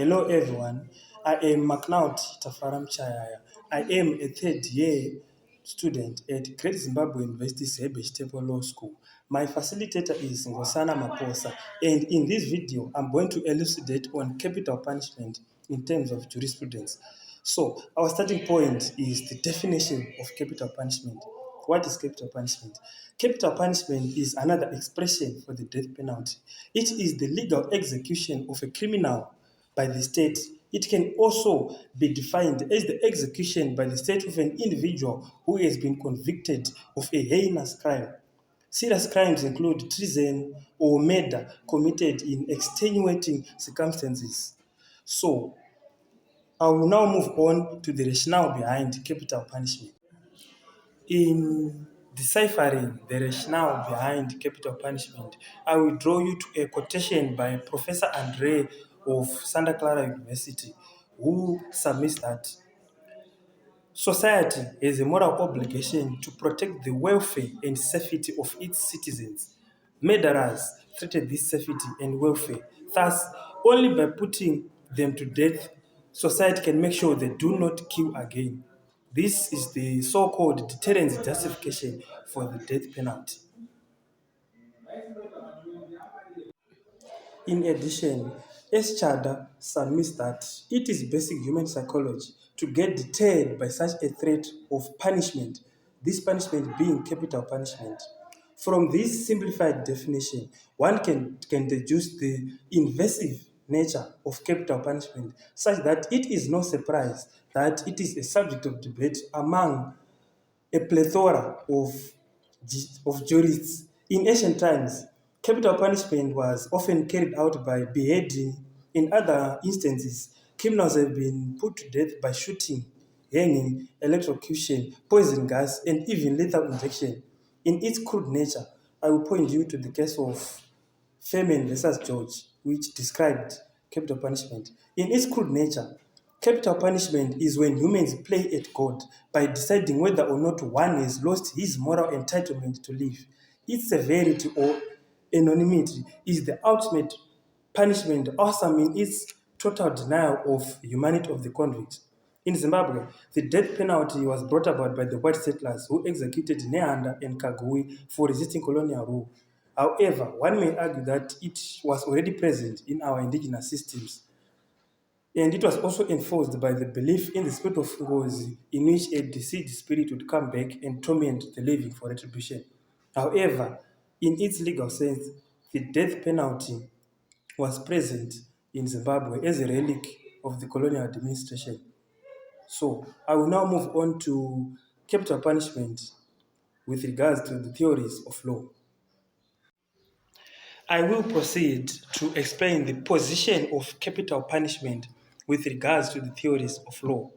Hello everyone, I am Macnaut Tafaram Chayaya. I am a third year student at Great Zimbabwe University Vegetable Law School. My facilitator is Ngosana Maposa, and in this video I'm going to elucidate on capital punishment in terms of jurisprudence. So our starting point is the definition of capital punishment. What is capital punishment? Capital punishment is another expression for the death penalty. It is the legal execution of a criminal by the state. It can also be defined as the execution by the state of an individual who has been convicted of a heinous crime. Serious crimes include treason or murder committed in extenuating circumstances. So, I will now move on to the rationale behind capital punishment. In deciphering the rationale behind capital punishment, I will draw you to a quotation by Professor Andre of Santa Clara University, who submits that society has a moral obligation to protect the welfare and safety of its citizens. Murderers threaten this safety and welfare. Thus, only by putting them to death, society can make sure they do not kill again. This is the so-called deterrence justification for the death penalty. In addition, Escharder submits that it is basic human psychology to get deterred by such a threat of punishment, this punishment being capital punishment. From this simplified definition, one can deduce the invasive nature of capital punishment, such that it is no surprise that it is a subject of debate among a plethora of jurists. In ancient times, capital punishment was often carried out by beheading. In other instances, criminals have been put to death by shooting, hanging, electrocution, poison gas, and even lethal injection. In its crude nature, I will point you to the case of Femin versus George, which described capital punishment. In its crude nature, capital punishment is when humans play at God by deciding whether or not one has lost his moral entitlement to live. Its severity or anonymity is the ultimate punishment, awesome in its total denial of humanity of the convict. In Zimbabwe, the death penalty was brought about by the white settlers who executed Nehanda and Kagui for resisting colonial rule. However, one may argue that it was already present in our indigenous systems, and it was also enforced by the belief in the spirit of Ngozi, in which a deceased spirit would come back and torment the living for retribution. However, in its legal sense, the death penalty was present in Zimbabwe as a relic of the colonial administration. So, I will now move on to capital punishment with regards to the theories of law. I will proceed to explain the position of capital punishment with regards to the theories of law.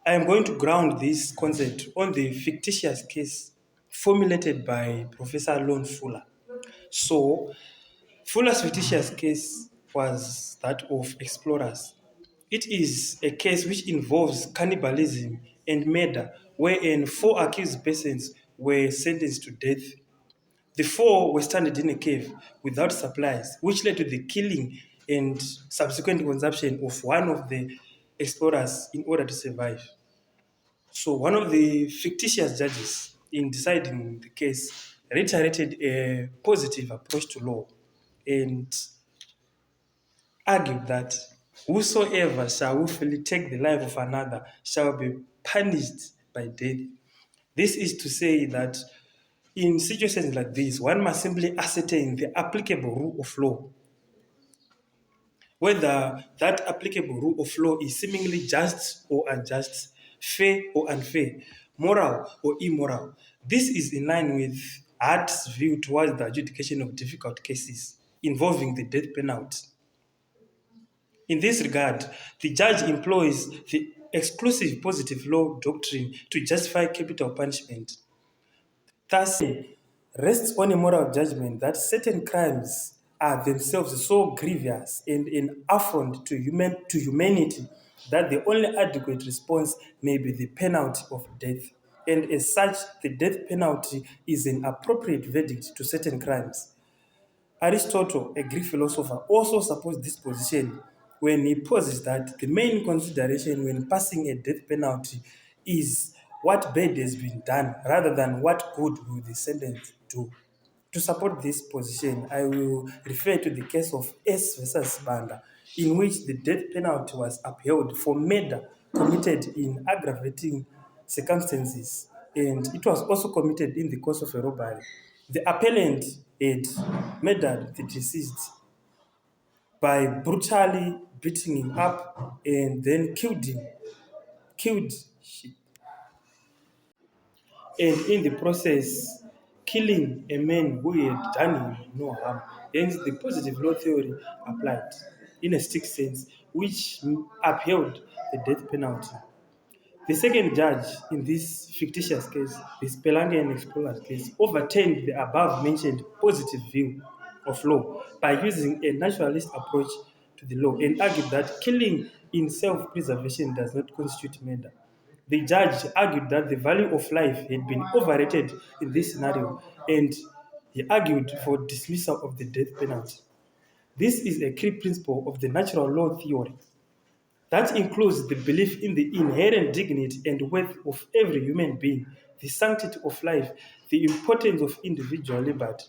I am going to ground this concept on the fictitious case formulated by Professor Lon Fuller. So, Fuller's fictitious case was that of explorers. It is a case which involves cannibalism and murder, wherein 4 accused persons were sentenced to death. The 4 were stranded in a cave without supplies, which led to the killing and subsequent consumption of one of the explorers in order to survive. So one of the fictitious judges in deciding the case reiterated a positive approach to law and argued that whosoever shall willfully take the life of another shall be punished by death. This is to say that in situations like this, one must simply ascertain the applicable rule of law. Whether that applicable rule of law is seemingly just or unjust, fair or unfair, moral or immoral. This is in line with Hart's view towards the adjudication of difficult cases involving the death penalty. In this regard, the judge employs the exclusive positive law doctrine to justify capital punishment. Thus, rests on a moral judgment that certain crimes are themselves so grievous and an affront to humanity that the only adequate response may be the penalty of death. And as such, the death penalty is an appropriate verdict to certain crimes. Aristotle, a Greek philosopher, also supports this position when he posits that the main consideration when passing a death penalty is what bad has been done rather than what good will the sentence do. To support this position, I will refer to the case of S versus Banda, in which the death penalty was upheld for murder committed in aggravating circumstances, and it was also committed in the course of a robbery. The appellant had murdered the deceased by brutally beating him up and then killed and in the process killing a man who had done him no harm. Hence, the positive law theory applied in a strict sense, which upheld the death penalty. The second judge in this fictitious case, the Spelangian Explorer case, overturned the above mentioned positive view of law by using a naturalist approach to the law and argued that killing in self preservation does not constitute murder. The judge argued that the value of life had been overrated in this scenario and he argued for dismissal of the death penalty. This is a key principle of the natural law theory that includes the belief in the inherent dignity and worth of every human being, the sanctity of life, the importance of individual liberty.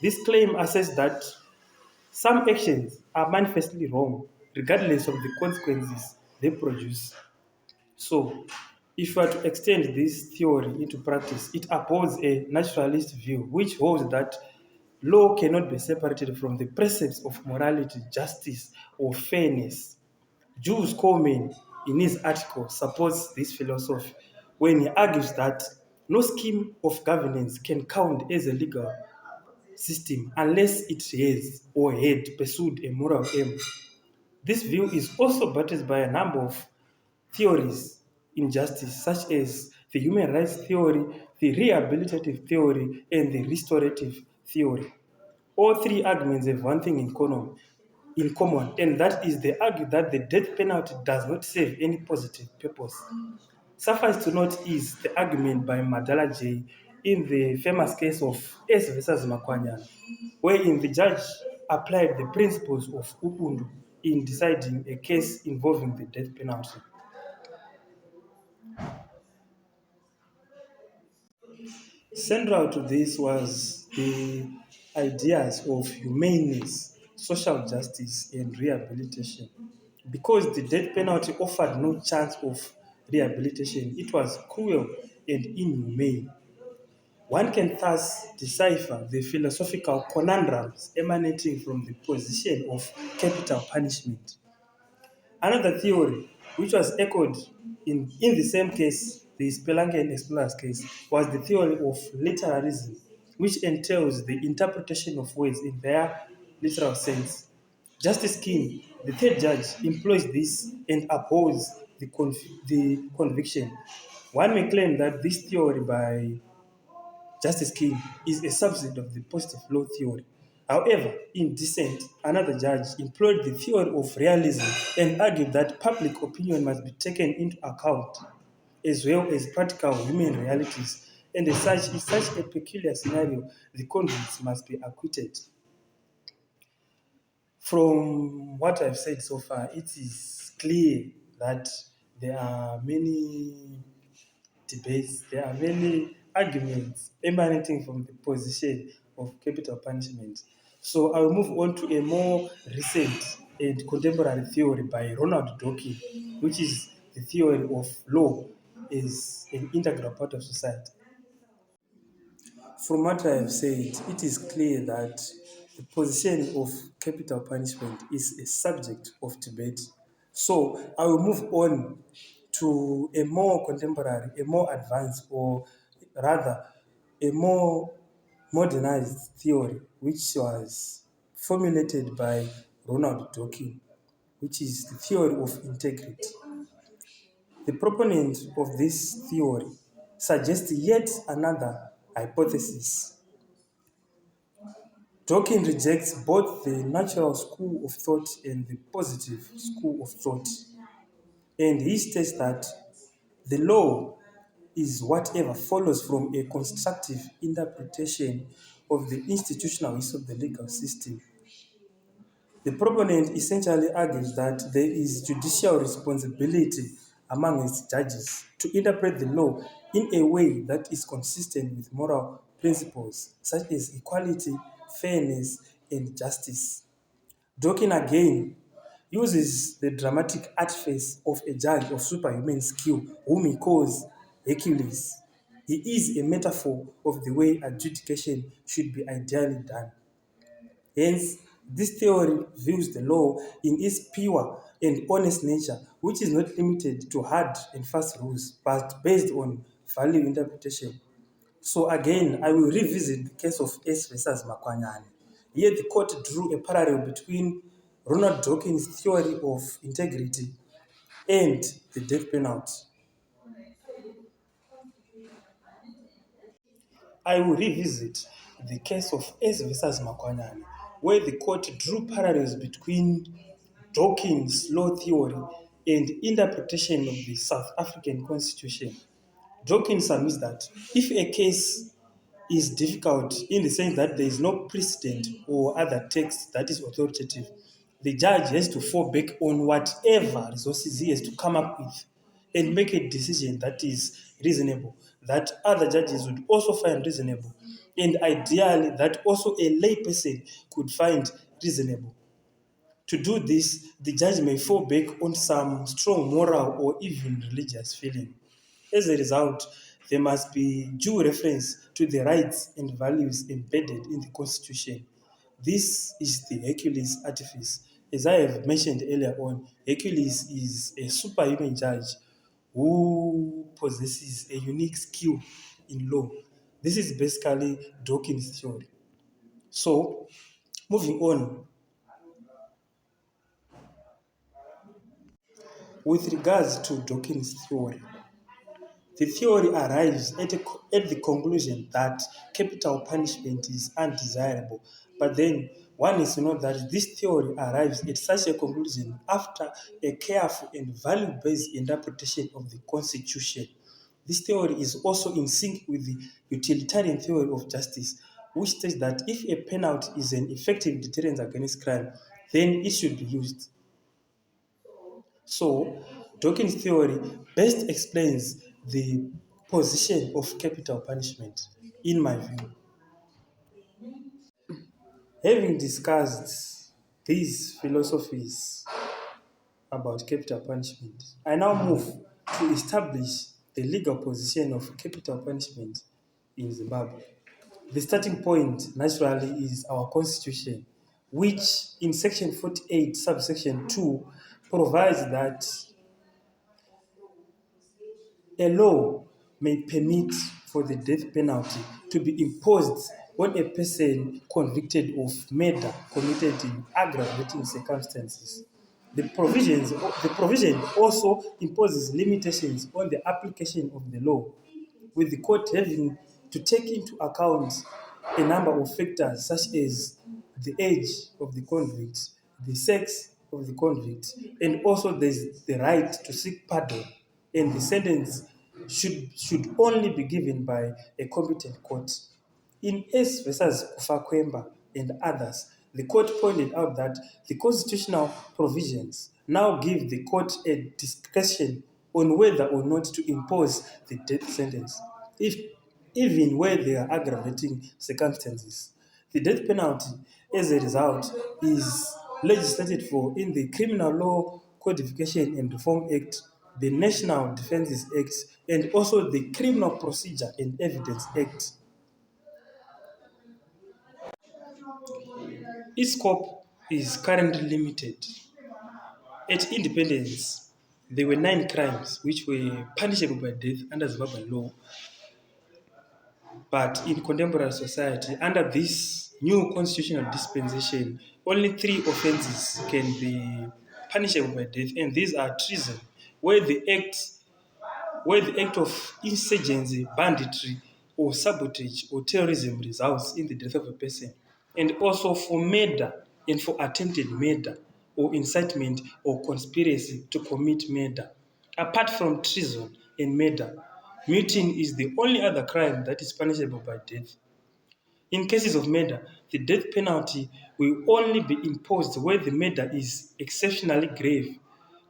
This claim asserts that some actions are manifestly wrong, regardless of the consequences they produce. So, if we are to extend this theory into practice, it upholds a naturalist view which holds that law cannot be separated from the precepts of morality, justice, or fairness. Jules Coleman, in his article, supports this philosophy when he argues that no scheme of governance can count as a legal system unless it has or had pursued a moral aim. This view is also buttressed by a number of theories in justice, such as the human rights theory, the rehabilitative theory, and the restorative theory. All three arguments have one thing in common, and that is they argue that the death penalty does not serve any positive purpose. Suffice to note is the argument by Madala J in the famous case of S versus Makwanyan, wherein the judge applied the principles of Ubuntu in deciding a case involving the death penalty. Central to this was the ideas of humaneness, social justice, and rehabilitation. Because the death penalty offered no chance of rehabilitation, it was cruel and inhumane. One can thus decipher the philosophical conundrums emanating from the position of capital punishment. Another theory, which was echoed in the same case, the Spelunkian explorer's case, was the theory of literalism, which entails the interpretation of words in their literal sense. Justice King, the third judge, employs this and upholds the conviction. One may claim that this theory by Justice King is a subset of the positive law theory. However, in dissent, another judge employed the theory of realism and argued that public opinion must be taken into account, as well as practical human realities, and as such, in such a peculiar scenario, the convicts must be acquitted. From what I've said so far, it is clear that there are many debates, there are many arguments emanating from the position of capital punishment. So I will move on to a more recent and contemporary theory by Ronald Dawkins, which is the theory of law is an integral part of society. From what I have said, it is clear that the position of capital punishment is a subject of debate. So I will move on to a more contemporary, a more advanced, or rather, a more modernized theory, which was formulated by Ronald Dawkins, which is the theory of integrity. The proponent of this theory suggests yet another hypothesis. Dawkins rejects both the natural school of thought and the positive school of thought, and he states that the law is whatever follows from a constructive interpretation of the institutional use of the legal system. The proponent essentially argues that there is judicial responsibility among its judges to interpret the law in a way that is consistent with moral principles such as equality, fairness, and justice. Dawkins again uses the dramatic artifice of a judge of superhuman skill, whom he calls Hercules. He is a metaphor of the way adjudication should be ideally done. Hence, this theory views the law in its pure and honest nature, which is not limited to hard and fast rules, but based on value interpretation. So again, I will revisit the case of S versus Makwanyane. Here the court drew a parallel between Ronald Dawkins' theory of integrity and the death penalty. I will revisit the case of S versus Makwanyane, where the court drew parallels between Dawkins' law theory and interpretation of the South African Constitution. Dawkins submits that if a case is difficult in the sense that there is no precedent or other text that is authoritative, the judge has to fall back on whatever resources he has to come up with and make a decision that is reasonable, that other judges would also find reasonable, and ideally that also a layperson could find reasonable. To do this, the judge may fall back on some strong moral or even religious feeling. As a result, there must be due reference to the rights and values embedded in the Constitution. This is the Hercules artifice. As I have mentioned earlier on, Hercules is a superhuman judge who possesses a unique skill in law. This is basically Dawkins' theory. So, moving on, with regards to Dawkins' theory, the theory arrives at the conclusion that capital punishment is undesirable. But then one is to note that this theory arrives at such a conclusion after a careful and value-based interpretation of the Constitution. This theory is also in sync with the utilitarian theory of justice, which states that if a penalty is an effective deterrent against crime, then it should be used. So, Dawkins' theory best explains the position of capital punishment, in my view. Having discussed these philosophies about capital punishment, I now move to establish the legal position of capital punishment in Zimbabwe. The starting point, naturally, is our constitution, which in section 48, subsection 2, provides that a law may permit for the death penalty to be imposed on a person convicted of murder committed in aggravating circumstances. The provision also imposes limitations on the application of the law, with the court having to take into account a number of factors such as the age of the convict, the sex of the convict, and also there's the right to seek pardon, and the sentence should only be given by a competent court. In S versus Kufakwemba and others, the court pointed out that the constitutional provisions now give the court a discretion on whether or not to impose the death sentence, if even where there are aggravating circumstances. The death penalty, as a result, is legislated for in the Criminal Law Codification and Reform Act, the National Defences Act, and also the Criminal Procedure and Evidence Act. Its scope is currently limited. At independence, there were 9 crimes which were punishable by death under Zimbabwean law, but in contemporary society, under this new constitutional dispensation, only 3 offenses can be punishable by death, and these are treason, where the act of insurgency, banditry, or sabotage or terrorism results in the death of a person, and also for murder and for attempted murder or incitement or conspiracy to commit murder. Apart from treason and murder, mutiny is the only other crime that is punishable by death. In cases of murder, the death penalty will only be imposed where the murder is exceptionally grave.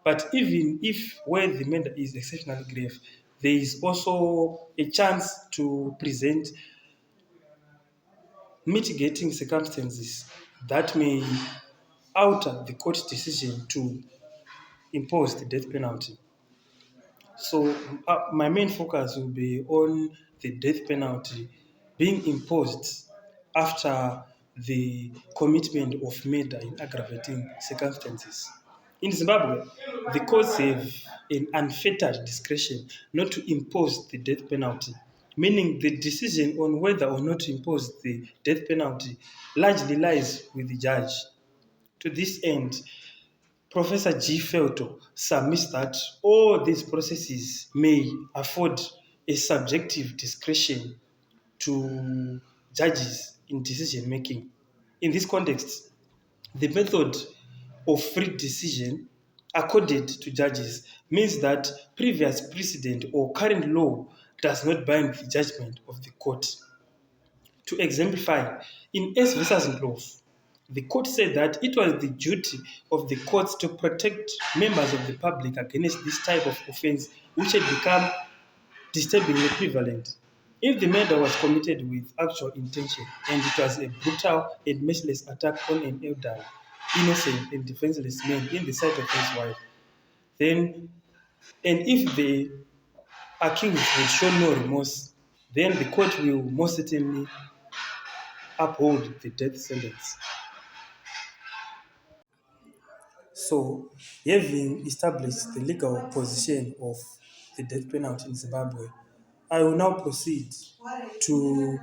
But even if where the murder is exceptionally grave, there is also a chance to present mitigating circumstances that may alter the court decision to impose the death penalty. So, my main focus will be on the death penalty being imposed after the commitment of murder in aggravating circumstances. In Zimbabwe, the courts have an unfettered discretion not to impose the death penalty, meaning the decision on whether or not to impose the death penalty largely lies with the judge. To this end, Professor G. Felto submits that all these processes may afford a subjective discretion to judges in decision making. In this context, the method of free decision accorded to judges means that previous precedent or current law does not bind the judgment of the court. To exemplify, in S versus Ndlovu, the court said that it was the duty of the courts to protect members of the public against this type of offense, which had become disturbingly prevalent. If the murder was committed with actual intention and it was a brutal and merciless attack on an elderly, innocent, and defenseless man in the sight of his wife, then, and if the accused had shown no remorse, then the court will most certainly uphold the death sentence. So, having established the legal position of the death penalty in Zimbabwe, I will now proceed to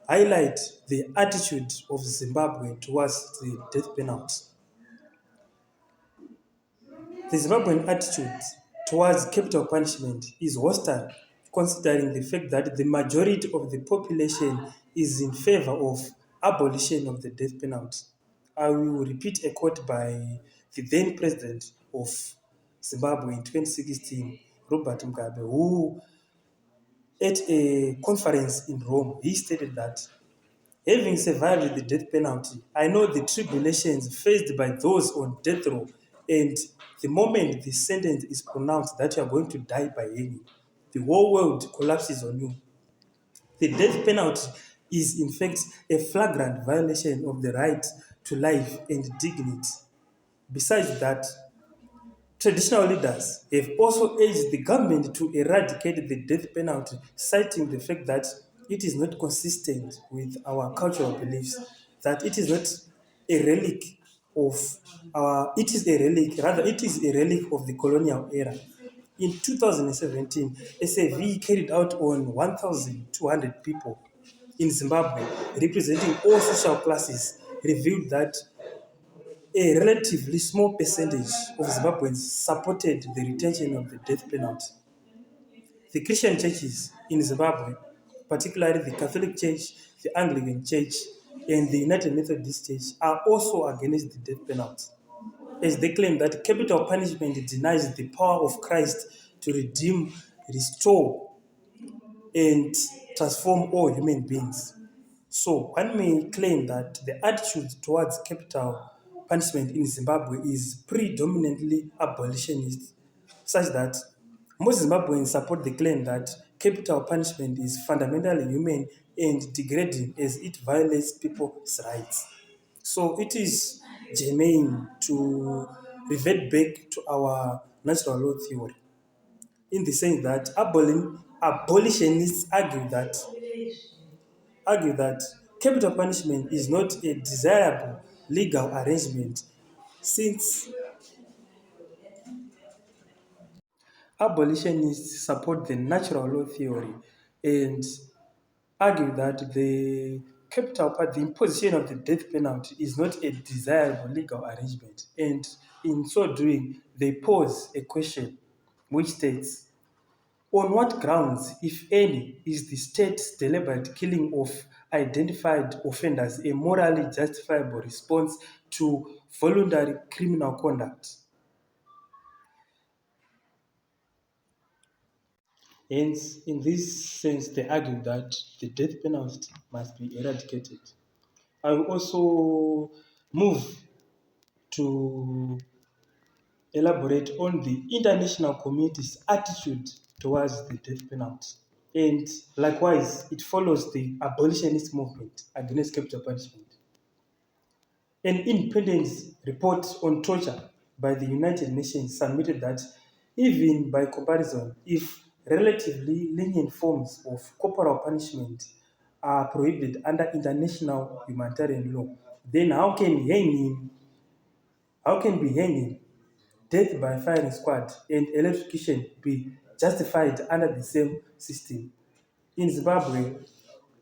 highlight the attitude of Zimbabwe towards the death penalty. The Zimbabwean attitude towards capital punishment is hostile, considering the fact that the majority of the population is in favor of abolition of the death penalty. I will repeat a quote by the then president of Zimbabwe in 2016, Robert Mugabe, who at a conference in Rome, he stated that having survived the death penalty, I know the tribulations faced by those on death row, and the moment the sentence is pronounced that you are going to die by hanging, the whole world collapses on you. The death penalty is, in fact, a flagrant violation of the right to life and dignity. Besides that, traditional leaders have also urged the government to eradicate the death penalty, citing the fact that it is not consistent with our cultural beliefs, that it is not a relic of it is a relic, rather, it is a relic of the colonial era. In 2017, a survey carried out on 1,200 people in Zimbabwe, representing all social classes, revealed that a relatively small percentage of Zimbabweans supported the retention of the death penalty. The Christian churches in Zimbabwe, particularly the Catholic Church, the Anglican Church, and the United Methodist Church, are also against the death penalty, as they claim that capital punishment denies the power of Christ to redeem, restore, and transform all human beings. So one may claim that the attitude towards capital punishment in Zimbabwe is predominantly abolitionist, such that most Zimbabweans support the claim that capital punishment is fundamentally human and degrading as it violates people's rights. So it is germane to revert back to our natural law theory in the sense that abolitionists argue that capital punishment is not a desirable legal arrangement since abolitionists support the natural law theory and argue that the imposition of the death penalty is not a desirable legal arrangement. And in so doing, they pose a question which states, on what grounds, if any, is the state's deliberate killing of identified offenders a morally justifiable response to voluntary criminal conduct? Hence, in this sense, they argue that the death penalty must be eradicated. I will also move to elaborate on the international community's attitude towards the death penalty. And likewise, it follows the abolitionist movement against capital punishment. An independent report on torture by the United Nations submitted that, even by comparison, if relatively lenient forms of corporal punishment are prohibited under international humanitarian law, then how can be hanging, death by firing squad, and electrocution be justified under the same system? In Zimbabwe,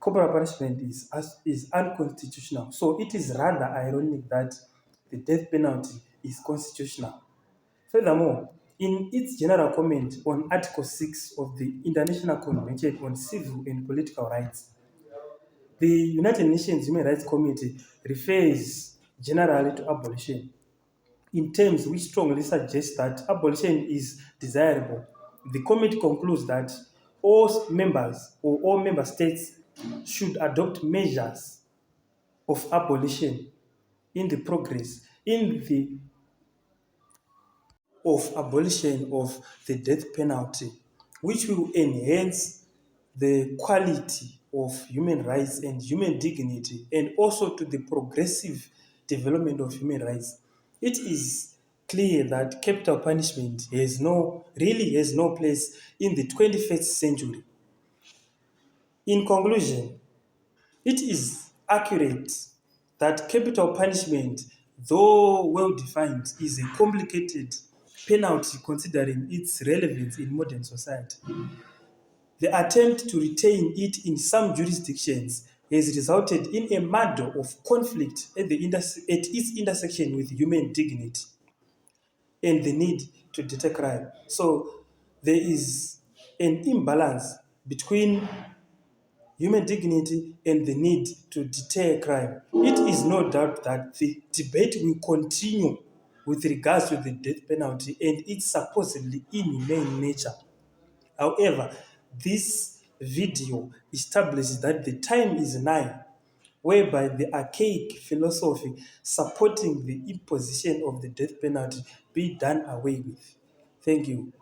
corporal punishment is unconstitutional. So it is rather ironic that the death penalty is constitutional. Furthermore, in its general comment on Article 6 of the International Convention on Civil and Political Rights, the United Nations Human Rights Committee refers generally to abolition in terms which strongly suggest that abolition is desirable. The committee concludes that all member states should adopt measures of abolition in the progress in the of abolition of the death penalty, which will enhance the quality of human rights and human dignity, and also to the progressive development of human rights. It is clear that capital punishment really has no place in the 21st century. In conclusion, it is accurate that capital punishment, though well defined, is a complicated penalty considering its relevance in modern society. The attempt to retain it in some jurisdictions has resulted in a muddle of conflict at its intersection with human dignity and the need to deter crime. So there is an imbalance between human dignity and the need to deter crime. It is no doubt that the debate will continue with regards to the death penalty and its supposedly inhumane nature. However, this video establishes that the time is nigh whereby the archaic philosophy supporting the imposition of the death penalty be done away with. Thank you.